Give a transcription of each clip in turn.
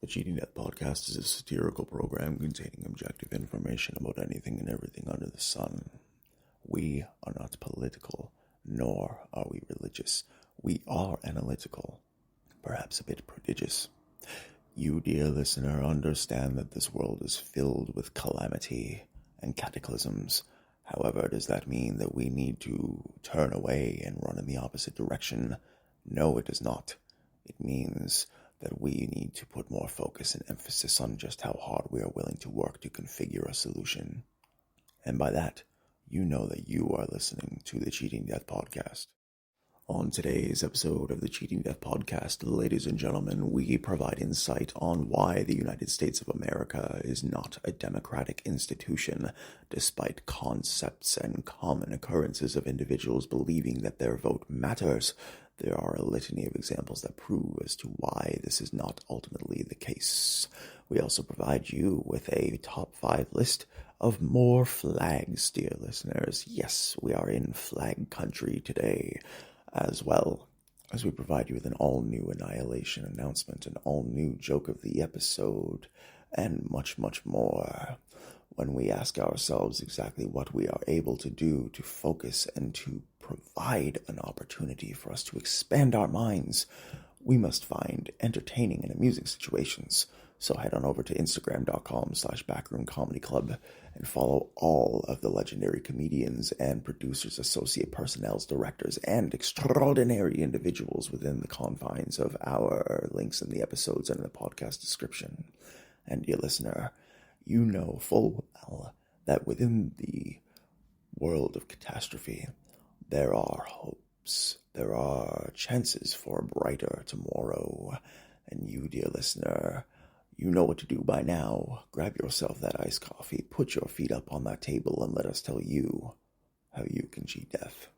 The Cheating Death podcast is a satirical program containing objective information about anything and everything under the sun. We are not political, nor are we religious. We are analytical, perhaps a bit prodigious. You, dear listener, understand that this world is filled with calamity and cataclysms. However, does that mean that we need to turn away and run in the opposite direction? No, it does not. It means that we need to put more focus and emphasis on just how hard we are willing to work to configure a solution. And by that, you know that you are listening to the Cheating Death podcast. On today's episode of the Cheating Death podcast, ladies and gentlemen, we provide insight on why the United States of America is not a democratic institution, despite concepts and common occurrences of individuals believing that their vote matters. There are a litany of examples that prove as to why this is not ultimately the case. We also provide you with a top 5 list of more flags, dear listeners. Yes, we are in flag country today, as well as we provide you with an all-new Annihilation Announcement, an all-new joke of the episode, and much, much more. When we ask ourselves exactly what we are able to do to focus and to provide an opportunity for us to expand our minds, we must find entertaining and amusing situations. So head on over to Instagram.com/backroomcomedyclub and follow all of the legendary comedians and producers, associate personnels, directors, and extraordinary individuals within the confines of our links in the episodes and in the podcast description. And dear listener, you know full well that within the world of catastrophe, there are hopes, there are chances for a brighter tomorrow. And you, dear listener, you know what to do by now. Grab yourself that iced coffee, put your feet up on that table, and let us tell you how you can cheat death.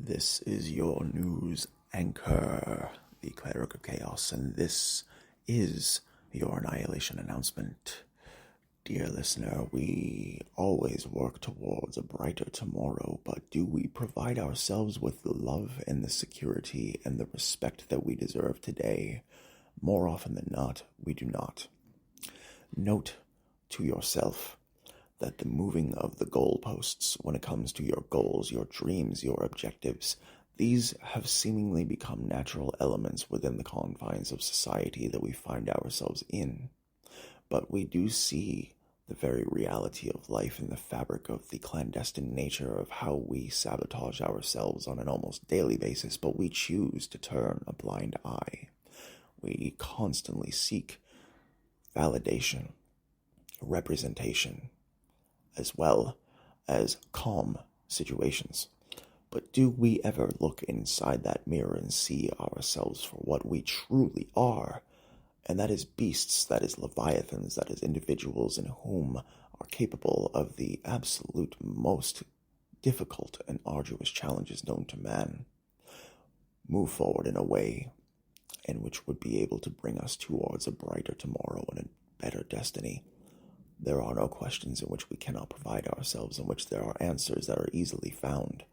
This is your news anchor, the Cleric of Chaos, and this is your Annihilation Announcement. Dear listener, we always work towards a brighter tomorrow, but do we provide ourselves with the love and the security and the respect that we deserve today? More often than not, we do not. Note to yourself that the moving of the goalposts when it comes to your goals, your dreams, your objectives, these have seemingly become natural elements within the confines of society that we find ourselves in. But we do see the very reality of life in the fabric of the clandestine nature of how we sabotage ourselves on an almost daily basis, but we choose to turn a blind eye. We constantly seek validation, representation, as well as calm situations. But do we ever look inside that mirror and see ourselves for what we truly are? And that is beasts, that is leviathans, that is individuals in whom are capable of the absolute most difficult and arduous challenges known to man. Move forward in a way in which would be able to bring us towards a brighter tomorrow and a better destiny. There are no questions in which we cannot provide ourselves, in which there are answers that are easily found.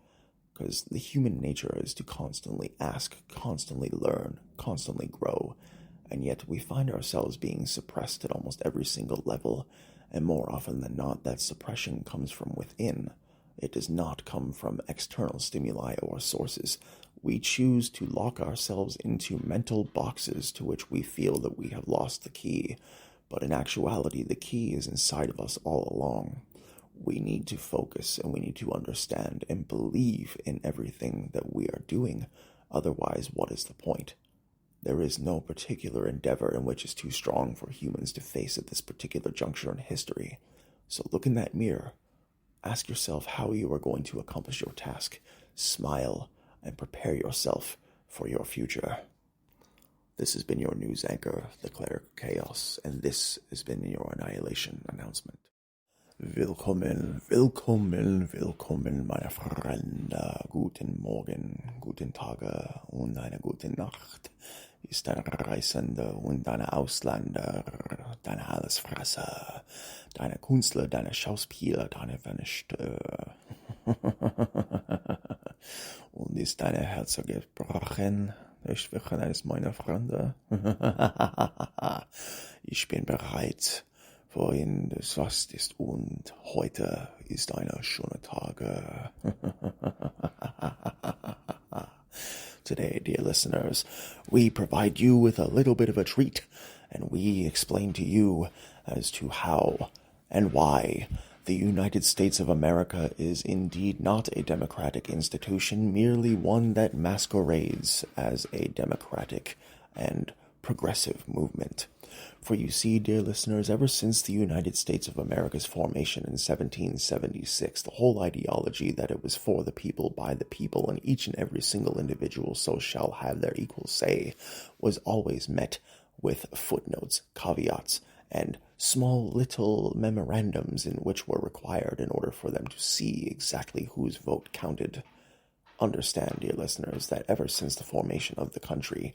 Because the human nature is to constantly ask, constantly learn, constantly grow, and yet we find ourselves being suppressed at almost every single level, and more often than not, that suppression comes from within. It does not come from external stimuli or sources. We choose to lock ourselves into mental boxes to which we feel that we have lost the key, but in actuality, the key is inside of us all along. We need to focus and we need to understand and believe in everything that we are doing. Otherwise, what is the point? There is no particular endeavor in which is too strong for humans to face at this particular juncture in history. So look in that mirror. Ask yourself how you are going to accomplish your task. Smile and prepare yourself for your future. This has been your news anchor, the Cleric of Chaos, and this has been your Annihilation Announcement. Willkommen, willkommen, willkommen, meine Freunde. Guten Morgen, guten Tage und eine gute Nacht. Ist deine Reisende und deine Ausländer, deine Allesfresser, deine Künstler, deine Schauspieler, deine Vernichter. Und ist deine Herz gebrochen? Ich will eines meiner Freunde. Ich bin bereit. Wohin das was ist und heute ist ein schöner Tag. Today, dear listeners, we provide you with a little bit of a treat, and we explain to you as to how and why the United States of America is indeed not a democratic institution, merely one that masquerades as a democratic and progressive movement. For you see, dear listeners, ever since the United States of America's formation in 1776, the whole ideology that it was for the people, by the people, and each and every single individual so shall have their equal say, was always met with footnotes, caveats, and small little memorandums in which were required in order for them to see exactly whose vote counted. Understand, dear listeners, that ever since the formation of the country,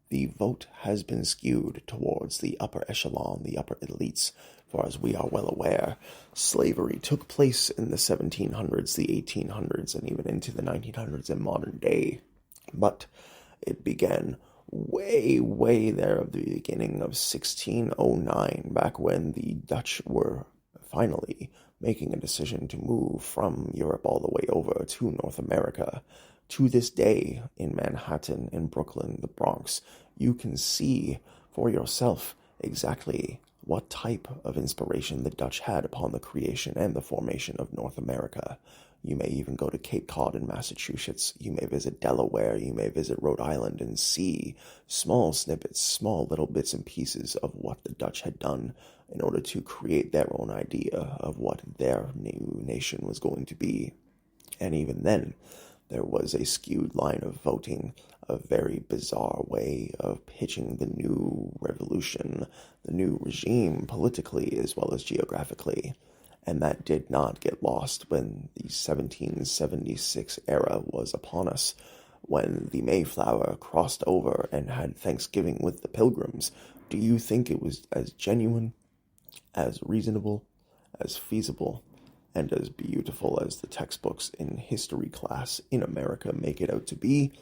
the vote has been skewed towards the upper echelon, the upper elites, for as we are well aware, slavery took place in the 1700s, the 1800s, and even into the 1900s in modern day. But it began way there at the beginning of 1609, back when the Dutch were finally making a decision to move from Europe all the way over to North America. To this day, in Manhattan, in Brooklyn, the Bronx, you can see for yourself exactly what type of inspiration the Dutch had upon the creation and the formation of North America. You may even go to Cape Cod in Massachusetts. You may visit Delaware. You may visit Rhode Island and see small snippets, small little bits and pieces of what the Dutch had done in order to create their own idea of what their new nation was going to be. And even then, there was a skewed line of voting, a very bizarre way of pitching the new revolution, the new regime politically as well as geographically. And that did not get lost when the 1776 era was upon us, when the Mayflower crossed over and had Thanksgiving with the Pilgrims. Do you think it was as genuine, as reasonable, as feasible, and as beautiful as the textbooks in history class in America make it out to be?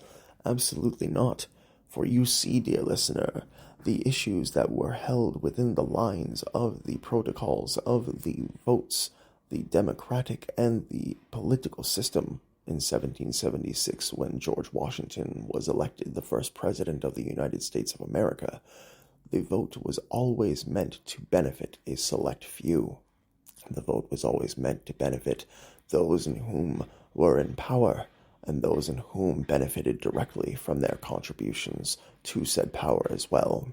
Absolutely not. For you see, dear listener, the issues that were held within the lines of the protocols of the votes, the democratic and the political system in 1776 when George Washington was elected the first president of the United States of America. The vote was always meant to benefit a select few. The vote was always meant to benefit those in whom were in power and those in whom benefited directly from their contributions to said power as well.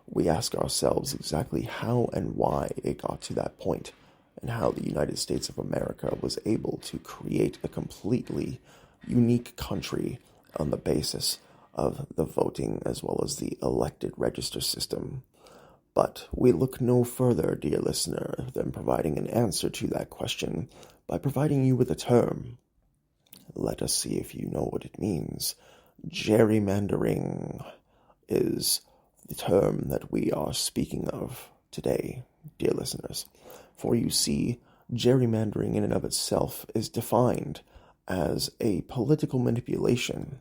We ask ourselves exactly how and why it got to that point, and how the United States of America was able to create a completely unique country on the basis of the voting as well as the elected register system. But we look no further, dear listener, than providing an answer to that question by providing you with a term. Let us see if you know what it means. Gerrymandering is the term that we are speaking of today, dear listeners. For you see, gerrymandering in and of itself is defined as a political manipulation.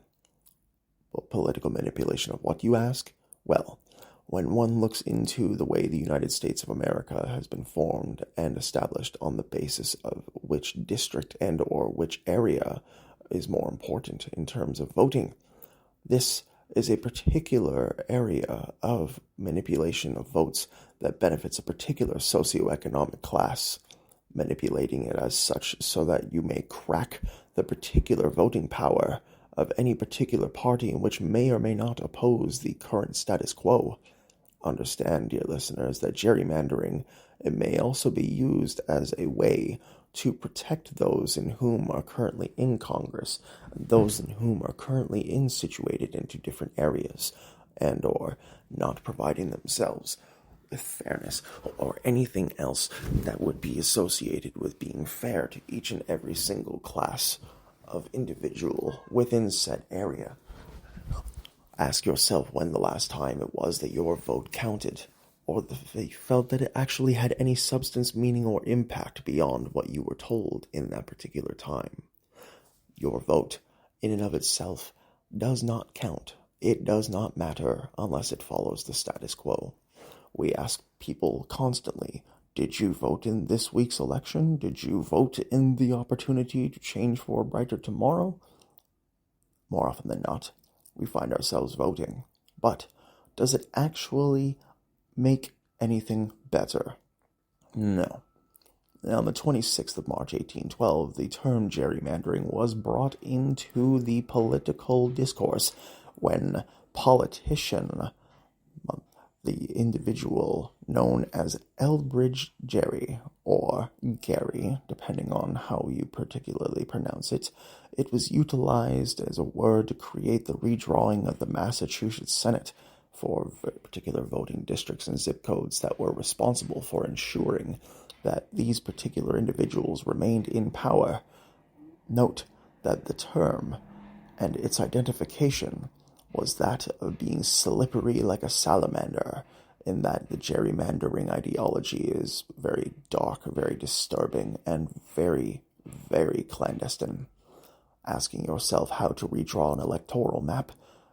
Well, political manipulation of what, you ask? Well, when one looks into the way the United States of America has been formed and established on the basis of which district and or which area is more important in terms of voting, this is a particular area of manipulation of votes that benefits a particular socioeconomic class, manipulating it as such so that you may crack the particular voting power of any particular party in which may or may not oppose the current status quo. Understand, dear listeners, that gerrymandering, it may also be used as a way to protect those in whom are currently in Congress, and those in whom are currently situated into different areas, and or not providing themselves with fairness or anything else that would be associated with being fair to each and every single class of individual within said area. Ask yourself when the last time it was that your vote counted, or that you felt that it actually had any substance, meaning, or impact beyond what you were told in that particular time. Your vote, in and of itself, does not count. It does not matter unless it follows the status quo. We ask people constantly, did you vote in this week's election? Did you vote in the opportunity to change for a brighter tomorrow? More often than not, we find ourselves voting. But does it actually make anything better? No. On the 26th of March, 1812, the term gerrymandering was brought into the political discourse when politician, the individual known as Elbridge Gerry, or Gary, depending on how you particularly pronounce it, it was utilized as a word to create the redrawing of the Massachusetts Senate for particular voting districts and zip codes that were responsible for ensuring that these particular individuals remained in power. Note that the term and its identification was that of being slippery like a salamander, in that the gerrymandering ideology is very dark, very disturbing, and very, very clandestine. Asking yourself how to redraw an electoral map,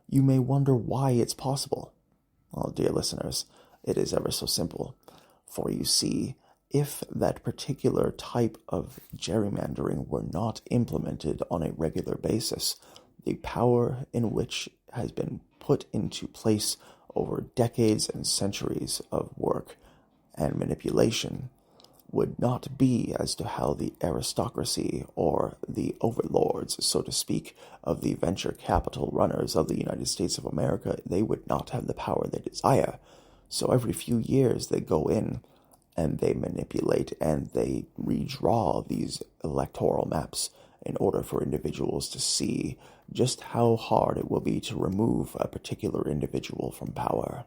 you may wonder why it's possible. Well, dear listeners, it is ever so simple. For you see, if that particular type of gerrymandering were not implemented on a regular basis, the power in which has been put into place over decades and centuries of work and manipulation would not be as to how the aristocracy or the overlords, so to speak, of the venture capital runners of the United States of America, they would not have the power they desire. So every few years they go in and they manipulate and they redraw these electoral maps in order for individuals to see just how hard it will be to remove a particular individual from power.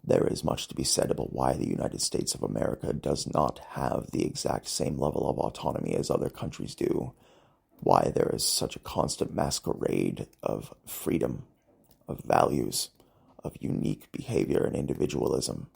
There is much to be said about why the United States of America does not have the exact same level of autonomy as other countries do, why there is such a constant masquerade of freedom, of values, of unique behavior and individualism.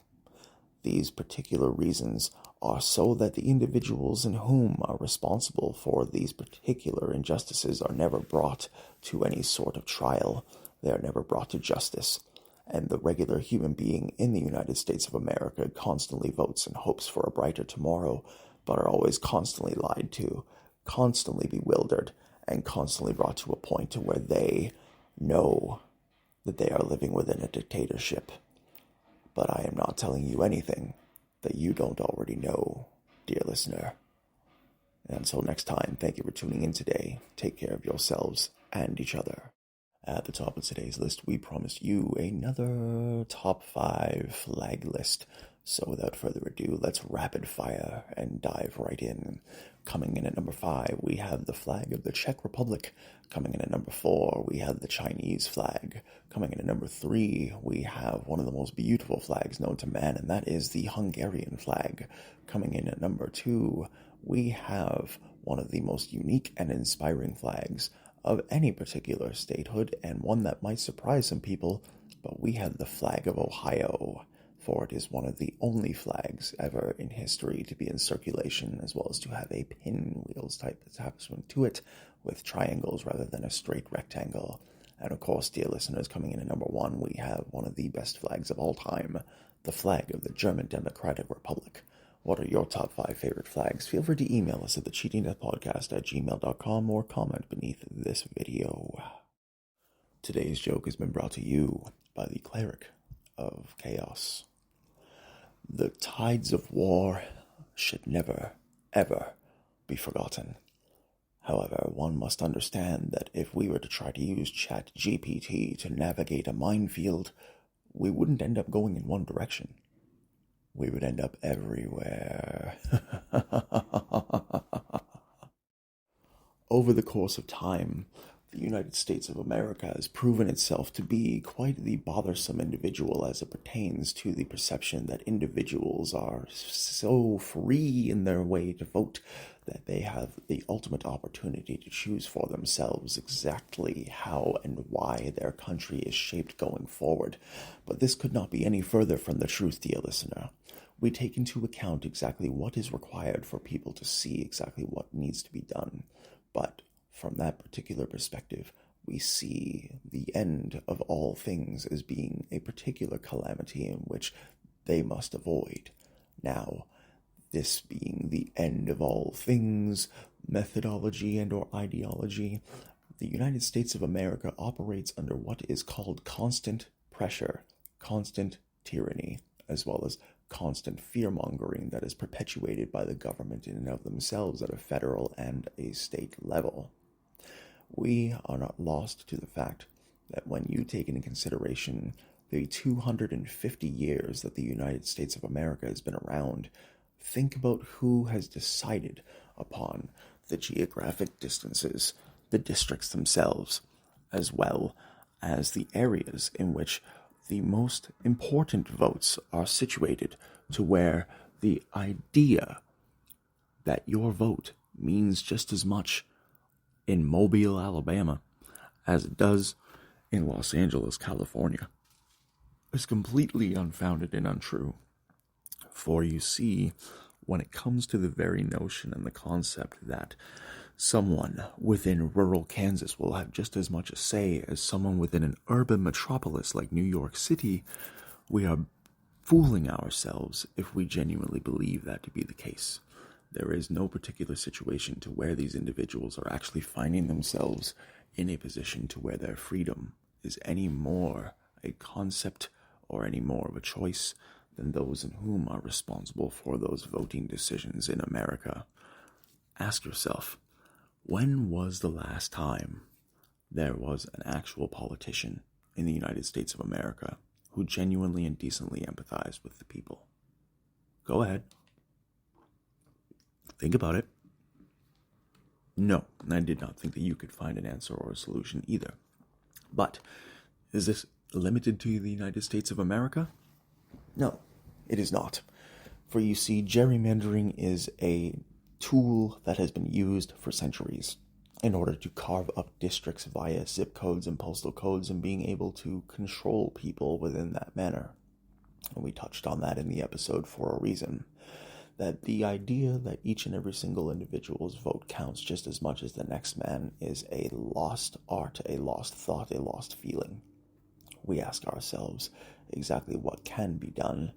These particular reasons are so that the individuals in whom are responsible for these particular injustices are never brought to any sort of trial. They are never brought to justice. And the regular human being in the United States of America constantly votes and hopes for a brighter tomorrow, but are always constantly lied to, constantly bewildered, and constantly brought to a point to where they know that they are living within a dictatorship. But I am not telling you anything that you don't already know, dear listener. And until next time, thank you for tuning in today. Take care of yourselves and each other. At the top of today's list, we promised you another top 5 flag list. So without further ado, let's rapid fire and dive right in. Coming in at number 5, we have the flag of the Czech Republic. Coming in at number 4, we have the Chinese flag. Coming in at number 3, we have one of the most beautiful flags known to man, and that is the Hungarian flag. Coming in at number 2, we have one of the most unique and inspiring flags of any particular statehood, and one that might surprise some people, but we have the flag of Ohio, for it is one of the only flags ever in history to be in circulation, as well as to have a pinwheels type attachment to it, with triangles rather than a straight rectangle. And of course, dear listeners, coming in at number 1, we have one of the best flags of all time, the flag of the German Democratic Republic. What are your top 5 favorite flags? Feel free to email us at thecheatingdeathpodcast@gmail.com or comment beneath this video. Today's joke has been brought to you by the Cleric of Chaos. The tides of war should never, ever be forgotten. However, one must understand that if we were to try to use ChatGPT to navigate a minefield, we wouldn't end up going in one direction. We would end up everywhere. Over the course of time, the United States of America has proven itself to be quite the bothersome individual as it pertains to the perception that individuals are so free in their way to vote that they have the ultimate opportunity to choose for themselves exactly how and why their country is shaped going forward. But this could not be any further from the truth, dear listener. We take into account exactly what is required for people to see exactly what needs to be done. But from that particular perspective, we see the end of all things as being a particular calamity in which they must avoid. Now, this being the end of all things, methodology and or ideology, the United States of America operates under what is called constant pressure, constant tyranny, as well as constant fear-mongering that is perpetuated by the government in and of themselves at a federal and a state level. We are not lost to the fact that when you take into consideration the 250 years that the United States of America has been around, think about who has decided upon the geographic distances, the districts themselves, as well as the areas in which the most important votes are situated, to where the idea that your vote means just as much in Mobile, Alabama, as it does in Los Angeles, California, is completely unfounded and untrue. For you see, when it comes to the very notion and the concept that someone within rural Kansas will have just as much a say as someone within an urban metropolis like New York City, we are fooling ourselves if we genuinely believe that to be the case. There is no particular situation to where these individuals are actually finding themselves in a position to where their freedom is any more a concept or any more of a choice than those in whom are responsible for those voting decisions in America. Ask yourself, when was the last time there was an actual politician in the United States of America who genuinely and decently empathized with the people? Go ahead. Think about it. No, I did not think that you could find an answer or a solution either. But is this limited to the United States of America? No, it is not. For you see, gerrymandering is a tool that has been used for centuries in order to carve up districts via zip codes and postal codes and being able to control people within that manner. And we touched on that in the episode for a reason. That the idea that each and every single individual's vote counts just as much as the next man is a lost art, a lost thought, a lost feeling. We ask ourselves exactly what can be done,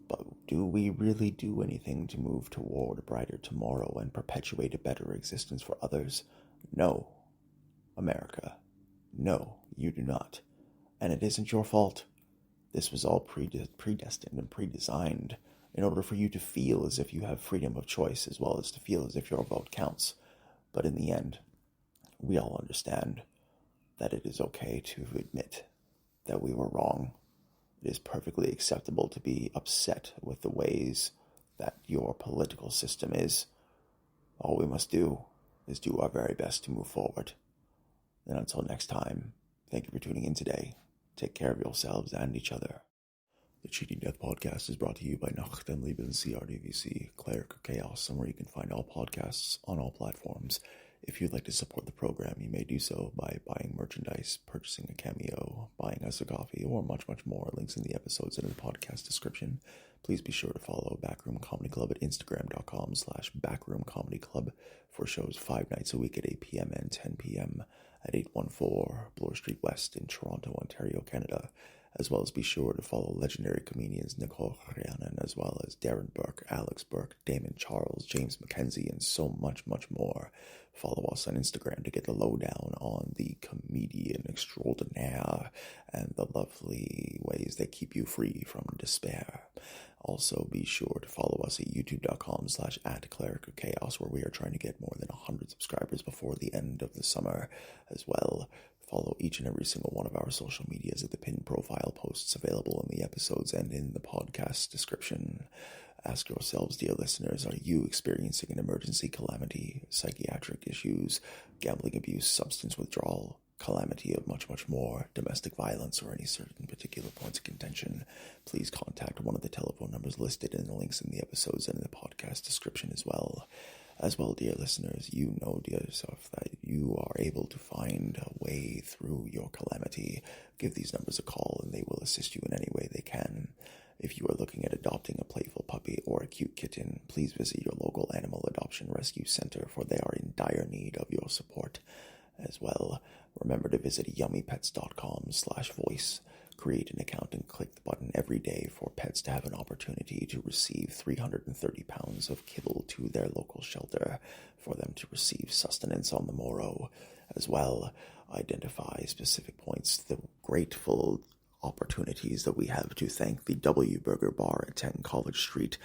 but do we really do anything to move toward a brighter tomorrow and perpetuate a better existence for others? No, America. No, you do not. And it isn't your fault. This was all predestined and pre-designed in order for you to feel as if you have freedom of choice, as well as to feel as if your vote counts. But in the end, we all understand that it is okay to admit that we were wrong. It is perfectly acceptable to be upset with the ways that your political system is. All we must do is do our very best to move forward. And until next time, thank you for tuning in today. Take care of yourselves and each other. The Cheating Death Podcast is brought to you by Nacht and Leben CRDVC, Cleric or Chaos, somewhere you can find all podcasts on all platforms. If you'd like to support the program, you may do so by buying merchandise, purchasing a cameo, buying us a coffee, or much, much more. Links in the episodes and in the podcast description. Please be sure to follow Backroom Comedy Club at Instagram.com/Backroom Comedy Club for shows 5 nights a week at 8 p.m. and 10 p.m. at 814 Bloor Street West in Toronto, Ontario, Canada. As well as be sure to follow legendary comedians Nicole Rhiannon, as well as Darren Burke, Alex Burke, Damon Charles, James McKenzie, and so much, much more. Follow us on Instagram to get the lowdown on the comedian extraordinaire and the lovely ways that keep you free from despair. Also, be sure to follow us at youtube.com/@clericofchaos, where we are trying to get more than 100 subscribers before the end of the summer. As well, follow each and every single one of our social medias at the pinned profile posts available in the episodes and in the podcast description. Ask yourselves, dear listeners, are you experiencing an emergency calamity, psychiatric issues, gambling abuse, substance withdrawal, calamity of much, much more, domestic violence, or any certain particular points of contention? Please contact one of the telephone numbers listed in the links in the episodes and in the podcast description as well. As well, dear listeners, you know, dear yourself, that you are able to find a way through your calamity. Give these numbers a call and they will assist you in any way they can. If you are looking at adopting a playful puppy or a cute kitten, please visit your local animal adoption rescue center, for they are in dire need of your support. As well, remember to visit yummypets.com/voice. Create an account and click the button every day for pets to have an opportunity to receive 330 pounds of kibble to their local shelter for them to receive sustenance on the morrow. As well, identify specific points, the grateful opportunities that we have to thank the W Burger Bar at 10 College Street,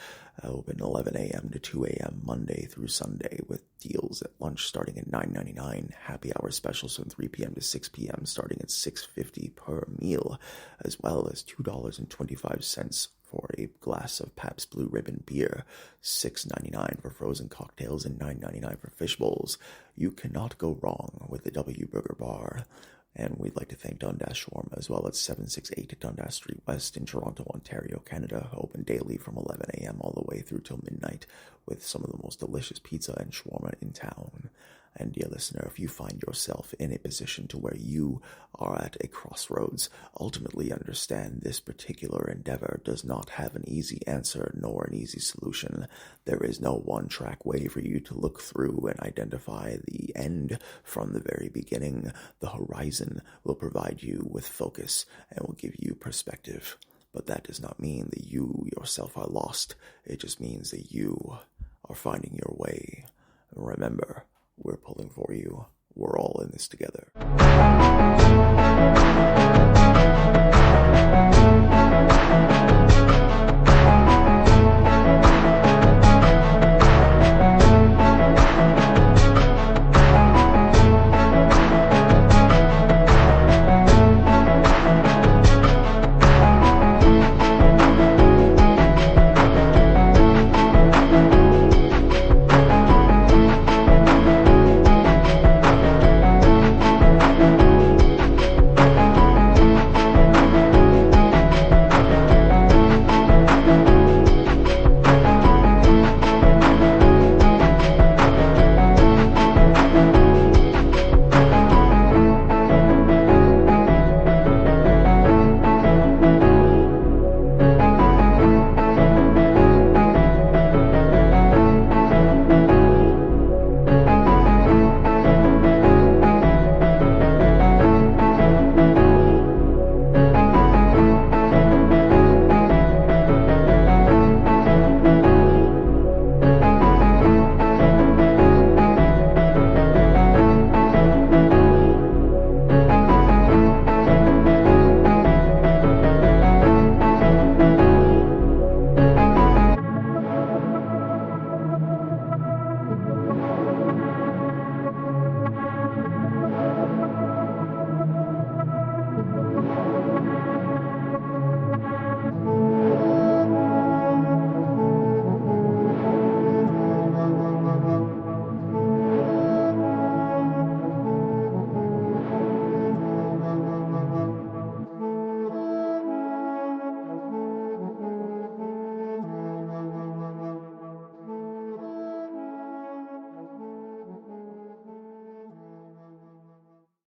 open 11 a.m. to 2 a.m. Monday through Sunday, with deals at lunch starting at $9.99, happy hour specials from 3 p.m. to 6 p.m. starting at $6.50 per meal, as well as $2.25 for a glass of Pabst Blue Ribbon beer, $6.99 for frozen cocktails, and $9.99 for fish bowls. You cannot go wrong with the W Burger Bar. And we'd like to thank Dundas Shawarma as well at 768 Dundas Street West in Toronto, Ontario, Canada, open daily from 11 a.m. all the way through till midnight, with some of the most delicious pizza and shawarma in town. And dear listener, if you find yourself in a position to where you are at a crossroads, ultimately understand this particular endeavor does not have an easy answer nor an easy solution. There is no one-track way for you to look through and identify the end from the very beginning. The horizon will provide you with focus and will give you perspective. But that does not mean that you yourself are lost. It just means that you are finding your way. Remember, we're pulling for you. We're all in this together.